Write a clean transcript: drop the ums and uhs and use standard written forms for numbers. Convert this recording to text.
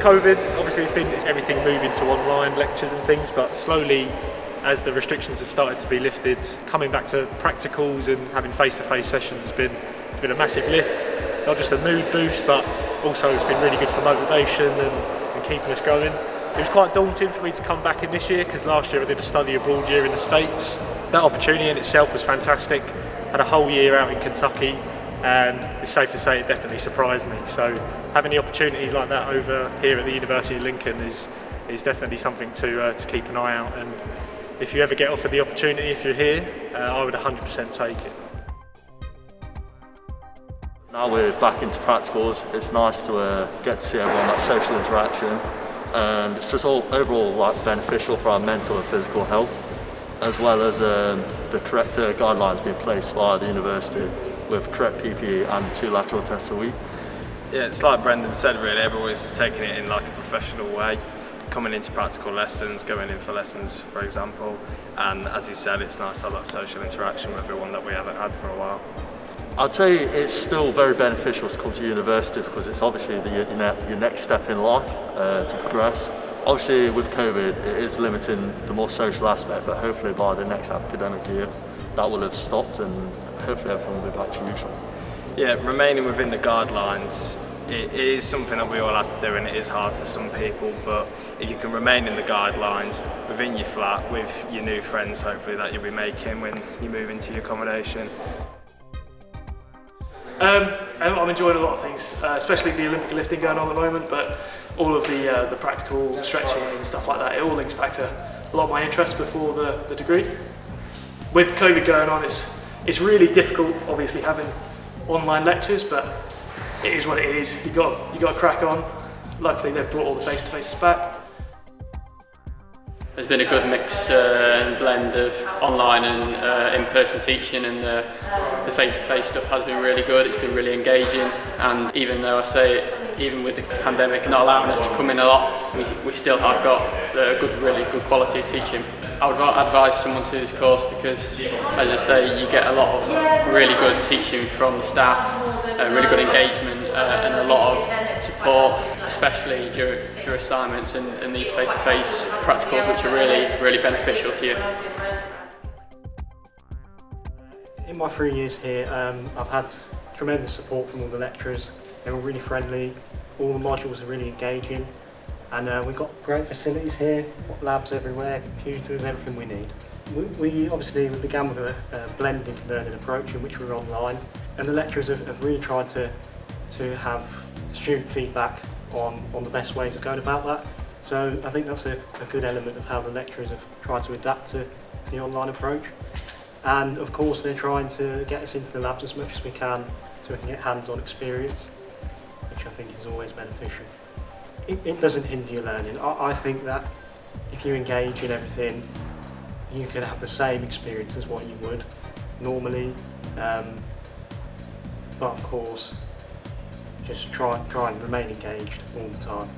COVID, obviously it's everything moving to online lectures and things, but slowly as the restrictions have started to be lifted, coming back to practicals and having face-to-face sessions has been a massive lift. Not just a mood boost, but also it's been really good for motivation and keeping us going. It was quite daunting for me to come back in this year because last year I did a study abroad year in the States. That opportunity in itself was fantastic. Had a whole year out in Kentucky, and it's safe to say it definitely surprised me. So having the opportunities like that over here at the University of Lincoln is definitely something to keep an eye out. And if you ever get offered the opportunity, if you're here, I would 100% take it. Now we're back into practicals, it's nice to get to see everyone, that social interaction, and it's just all overall beneficial for our mental and physical health, as well as the correct guidelines being placed by the university with correct PPE and 2 lateral tests a week. Yeah, it's like Brendan said really, everyone's taking it in like a professional way, coming into practical lessons, going in for lessons for example, and as he said, it's nice to have that social interaction with everyone that we haven't had for a while. I'd say it's still very beneficial to come to university because it's obviously your next step in life to progress. Obviously with COVID it is limiting the more social aspect, but hopefully by the next academic year that will have stopped and hopefully everyone will be back to usual. Yeah, remaining within the guidelines, it is something that we all have to do and it is hard for some people, but if you can remain in the guidelines within your flat with your new friends hopefully that you'll be making when you move into your accommodation. I'm enjoying a lot of things, especially the Olympic lifting going on at the moment, but all of the practical stretching and stuff like that, it all links back to a lot of my interests before the degree. With COVID going on, it's really difficult obviously having online lectures, but it is what it is. You got to crack on. Luckily they've brought all the face-to-faces back. There's been a good mix and blend of online and in-person teaching, and the face-to-face stuff has been really good. It's been really engaging, and even though I say even with the pandemic not allowing us to come in a lot, we still have got really good quality of teaching. I would advise someone to do this course because, as I say, you get a lot of really good teaching from the staff, really good engagement and a lot of support, especially during assignments and these face-to-face practicals, which are really beneficial to you. In my 3 years here, I've had tremendous support from all the lecturers. They're all really friendly, all the modules are really engaging, and we've got great facilities here, labs everywhere, computers, everything we need. We obviously began with a blended learning approach in which we were online, and the lecturers have really tried to have student feedback on the best ways of going about that. So I think that's a good element of how the lecturers have tried to adapt to the online approach. And of course they're trying to get us into the labs as much as we can so we can get hands-on experience, which I think is always beneficial. It doesn't hinder your learning. I think that if you engage in everything, you can have the same experience as what you would normally, but of course just try and remain engaged all the time.